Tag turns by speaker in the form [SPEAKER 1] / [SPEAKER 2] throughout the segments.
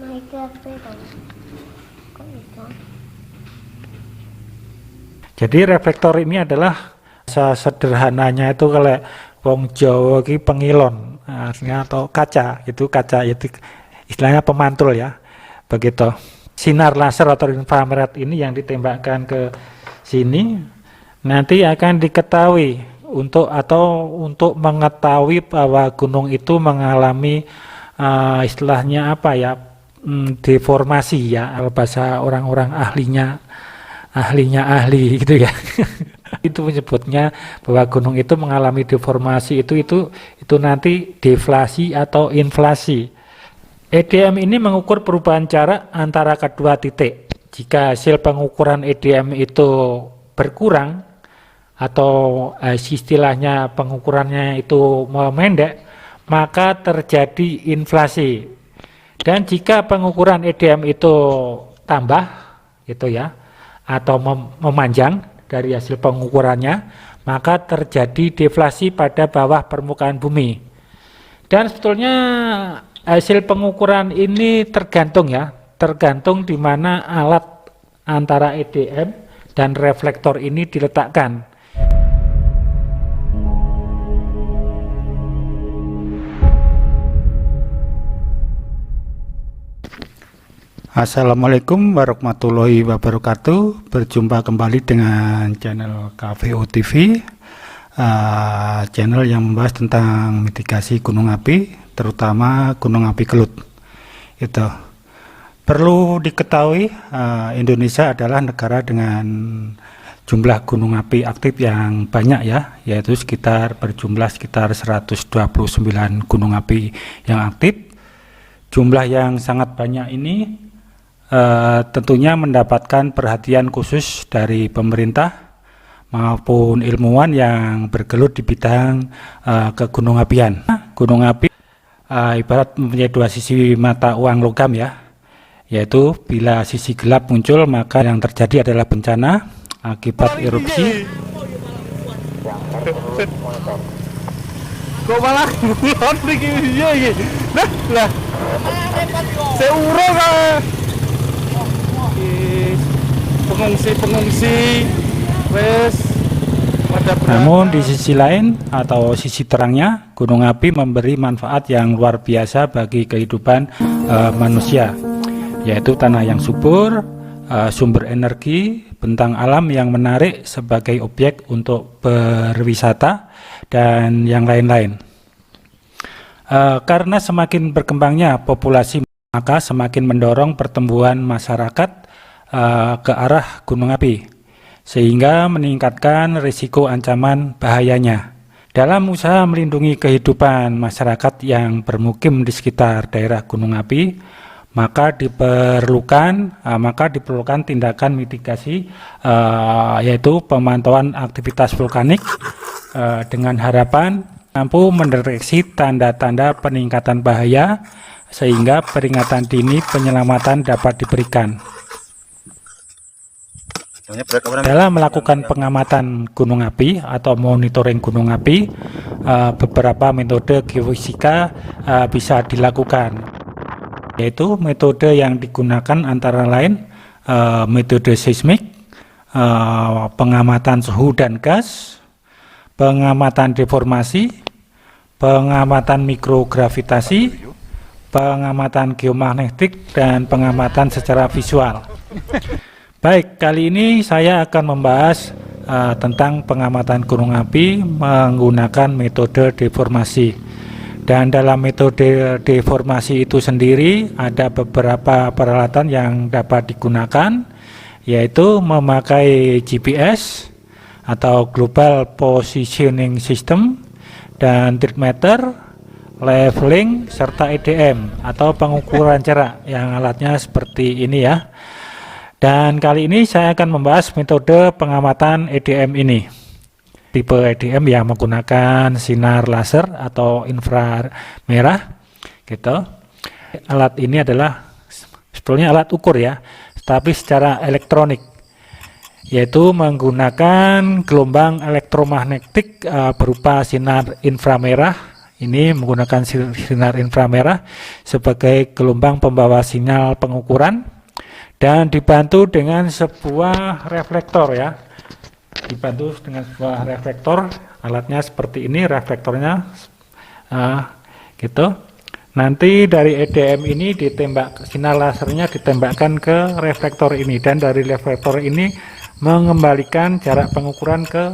[SPEAKER 1] naik ke sepeda. Kok bisa?
[SPEAKER 2] Jadi reflektor ini adalah sederhananya itu kalau wong Jawa ki pengilon artinya atau kaca itu istilahnya pemantul ya begitu. Sinar laser atau inframerah ini yang ditembakkan ke sini nanti akan diketahui untuk mengetahui bahwa gunung itu mengalami istilahnya apa ya, deformasi ya, bahasa orang-orang ahli gitu ya. Itu menyebutnya bahwa gunung itu mengalami deformasi itu nanti deflasi atau inflasi. EDM ini mengukur perubahan jarak antara kedua titik. Jika hasil pengukuran EDM itu berkurang atau istilahnya pengukurannya itu memendek, maka terjadi inflasi. Dan jika pengukuran EDM itu tambah gitu ya, atau memanjang dari hasil pengukurannya, maka terjadi deflasi pada bawah permukaan bumi. Dan sebetulnya hasil pengukuran ini tergantung di mana alat antara EDM dan reflektor ini diletakkan. Assalamualaikum warahmatullahi wabarakatuh. Berjumpa kembali dengan channel KVO TV, channel yang membahas tentang mitigasi gunung api, terutama gunung api Kelut. Itu perlu diketahui, Indonesia adalah negara dengan jumlah gunung api aktif yang banyak ya, yaitu berjumlah sekitar 129 gunung api yang aktif. Jumlah yang sangat banyak ini tentunya mendapatkan perhatian khusus dari pemerintah maupun ilmuwan yang bergelut di bidang kegunung apian. Gunung api ibarat mempunyai dua sisi mata uang logam ya, yaitu bila sisi gelap muncul maka yang terjadi adalah bencana akibat erupsi.
[SPEAKER 3] Kok malah ngulon iki? Lah. Seurung pengungsi wes.
[SPEAKER 2] Namun di sisi lain atau sisi terangnya, gunung api memberi manfaat yang luar biasa bagi kehidupan manusia, yaitu tanah yang subur, sumber energi, bentang alam yang menarik sebagai objek untuk berwisata dan yang lain-lain. Karena semakin berkembangnya populasi, maka semakin mendorong pertumbuhan masyarakat ke arah gunung api, sehingga meningkatkan risiko ancaman bahayanya. Dalam usaha melindungi kehidupan masyarakat yang bermukim di sekitar daerah gunung api, maka diperlukan tindakan mitigasi, yaitu pemantauan aktivitas vulkanik dengan harapan mampu mendeteksi tanda-tanda peningkatan bahaya sehingga peringatan dini penyelamatan dapat diberikan. Dalam melakukan pengamatan gunung api atau monitoring gunung api, beberapa metode geofisika bisa dilakukan, yaitu metode yang digunakan antara lain metode seismik, pengamatan suhu dan gas, pengamatan deformasi, pengamatan mikrogravitasi, pengamatan geomagnetik, dan pengamatan secara visual. Baik, kali ini saya akan membahas tentang pengamatan gunung api menggunakan metode deformasi. Dan dalam metode deformasi itu sendiri ada beberapa peralatan yang dapat digunakan, yaitu memakai GPS atau Global Positioning System, dan trimeter, leveling, serta EDM atau pengukuran jarak yang alatnya seperti ini ya. Dan kali ini saya akan membahas metode pengamatan EDM ini. Tipe EDM yang menggunakan sinar laser atau inframerah gitu. Alat ini adalah sebetulnya alat ukur ya, tapi secara elektronik, yaitu menggunakan gelombang elektromagnetik berupa sinar inframerah Ini menggunakan sinar inframerah sebagai gelombang pembawa sinyal pengukuran dan dibantu dengan sebuah reflektor ya. Dibantu dengan sebuah reflektor, alatnya seperti ini, reflektornya gitu. Nanti dari EDM ini ditembak, sinar lasernya ditembakkan ke reflektor ini, dan dari reflektor ini mengembalikan jarak pengukuran ke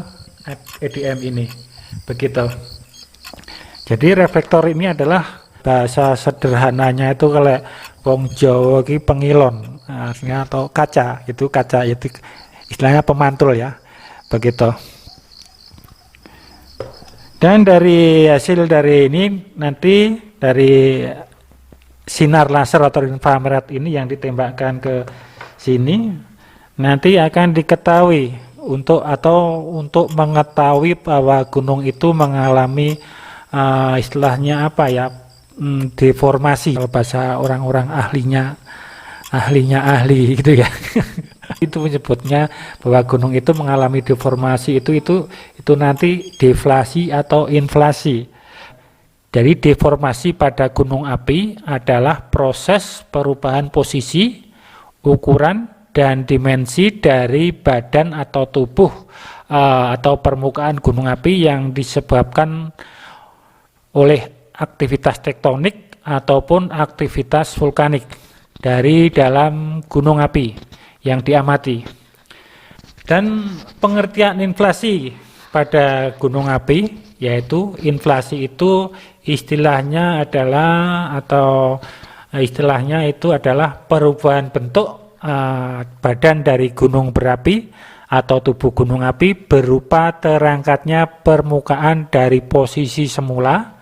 [SPEAKER 2] EDM ini. Begitu. Jadi reflektor ini adalah bahasa sederhananya itu kalau wong Jawa ki pengilon, artinya atau kaca, itu istilahnya pemantul ya. Begitu. Dan dari hasil dari ini nanti dari sinar laser atau inframerah ini yang ditembakkan ke sini nanti akan diketahui untuk mengetahui bahwa gunung itu mengalami istilahnya apa ya, deformasi, kalau bahasa orang-orang ahli gitu ya. Itu menyebutnya bahwa gunung itu mengalami deformasi, itu nanti deflasi atau inflasi. Jadi deformasi pada gunung api adalah proses perubahan posisi, ukuran, dan dimensi dari badan atau tubuh atau permukaan gunung api yang disebabkan oleh aktivitas tektonik ataupun aktivitas vulkanik dari dalam gunung api yang diamati. Dan pengertian inflasi pada gunung api, yaitu inflasi itu istilahnya adalah perubahan bentuk badan dari gunung berapi atau tubuh gunung api berupa terangkatnya permukaan dari posisi semula,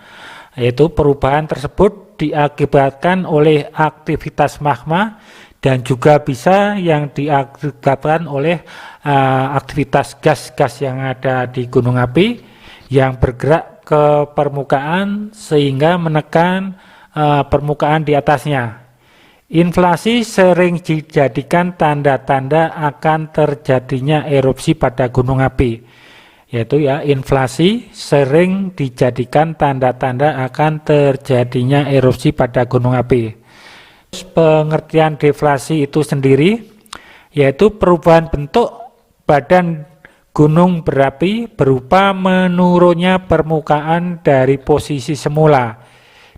[SPEAKER 2] yaitu perubahan tersebut diakibatkan oleh aktivitas magma dan juga bisa yang diakibatkan oleh aktivitas gas-gas yang ada di gunung api yang bergerak ke permukaan sehingga menekan permukaan di atasnya. Inflasi sering dijadikan tanda-tanda akan terjadinya erupsi pada gunung api. Yaitu ya, inflasi sering dijadikan tanda-tanda akan terjadinya erupsi pada gunung api. Pengertian deflasi itu sendiri yaitu perubahan bentuk badan gunung berapi berupa menurunnya permukaan dari posisi semula.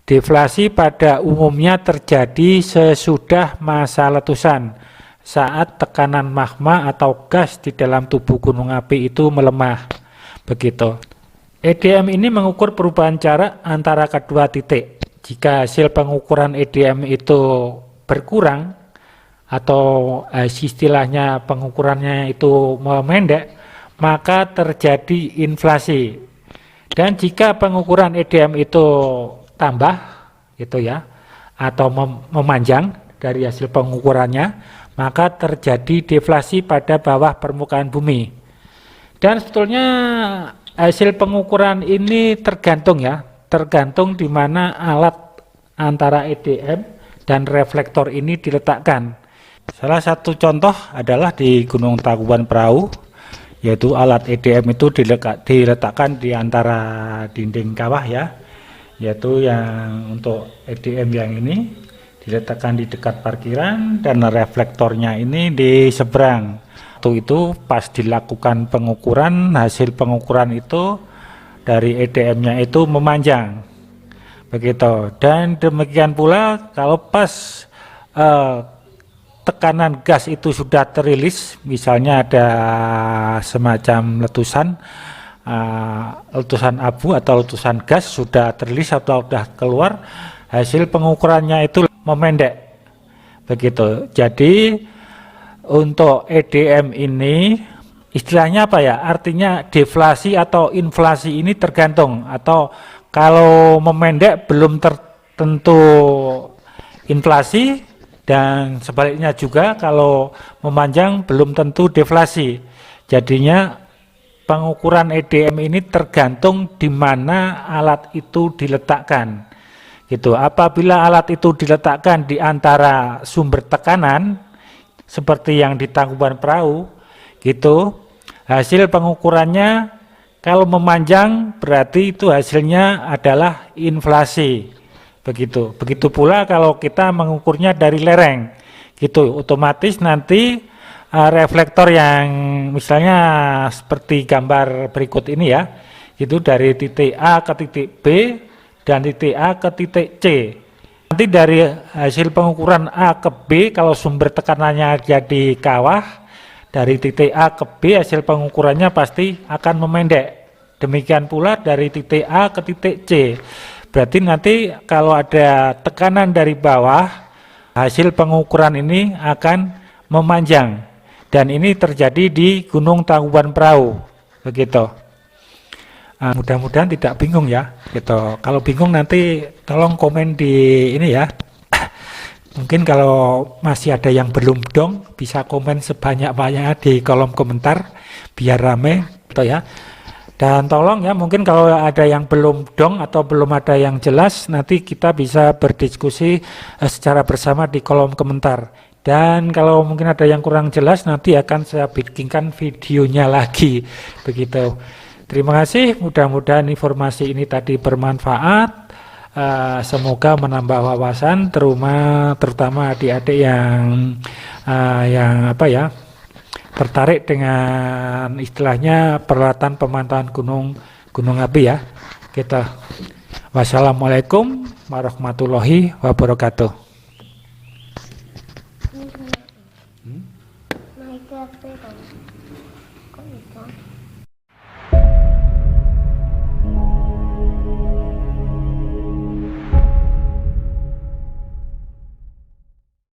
[SPEAKER 2] Deflasi pada umumnya terjadi sesudah masa letusan, saat tekanan magma atau gas di dalam tubuh gunung api itu melemah. Begitu. EDM ini mengukur perubahan jarak antara kedua titik. Jika hasil pengukuran EDM itu berkurang atau istilahnya pengukurannya itu memendek, maka terjadi inflasi. Dan jika pengukuran EDM itu tambah gitu ya, atau memanjang dari hasil pengukurannya, maka terjadi deflasi pada bawah permukaan bumi. Dan sebetulnya hasil pengukuran ini tergantung di mana alat antara EDM dan reflektor ini diletakkan. Salah satu contoh adalah di Gunung Tangkuban Perahu, yaitu alat EDM itu diletakkan di antara dinding kawah ya, yaitu yang untuk EDM yang ini diletakkan di dekat parkiran dan reflektornya ini di seberang. Waktu itu pas dilakukan pengukuran, hasil pengukuran itu dari EDM-nya itu memanjang. Begitu. Dan demikian pula kalau pas tekanan gas itu sudah terilis, misalnya ada semacam letusan abu atau letusan gas sudah terilis atau sudah keluar, hasil pengukurannya itu memendek. Begitu. Jadi untuk EDM ini istilahnya apa ya? Artinya deflasi atau inflasi ini tergantung, atau kalau memendek belum tertentu inflasi, dan sebaliknya juga kalau memanjang belum tentu deflasi. Jadinya pengukuran EDM ini tergantung di mana alat itu diletakkan. Gitu. Apabila alat itu diletakkan di antara sumber tekanan seperti yang di Tangkuban Perahu, gitu, hasil pengukurannya Kalau memanjang berarti itu hasilnya adalah inflasi. Begitu. Begitu pula kalau kita mengukurnya dari lereng. Gitu. Otomatis nanti reflektor yang misalnya seperti gambar berikut ini ya. Itu dari titik A ke titik B dan titik A ke titik C. Nanti dari hasil pengukuran A ke B, kalau sumber tekanannya jadi kawah, dari titik A ke B hasil pengukurannya pasti akan memendek. Demikian pula dari titik A ke titik C. Berarti nanti kalau ada tekanan dari bawah, hasil pengukuran ini akan memanjang. Dan ini terjadi di Gunung Tangkuban Perahu. Begitu. Mudah-mudahan tidak bingung ya, gitu. Kalau bingung nanti tolong komen di ini ya. Mungkin kalau masih ada yang belum dong, bisa komen sebanyak-banyaknya di kolom komentar biar rame, gitu ya. Dan tolong ya, mungkin kalau ada yang belum dong atau belum ada yang jelas, nanti kita bisa berdiskusi secara bersama di kolom komentar. Dan kalau mungkin ada yang kurang jelas, nanti akan saya bikinkan videonya lagi, begitu. Terima kasih, mudah-mudahan informasi ini tadi bermanfaat, semoga menambah wawasan, terutama adik-adik yang tertarik dengan istilahnya peralatan pemantauan gunung api ya. Kita wassalamualaikum warahmatullahi wabarakatuh.
[SPEAKER 1] Naik ke apa dong? Kok bisa?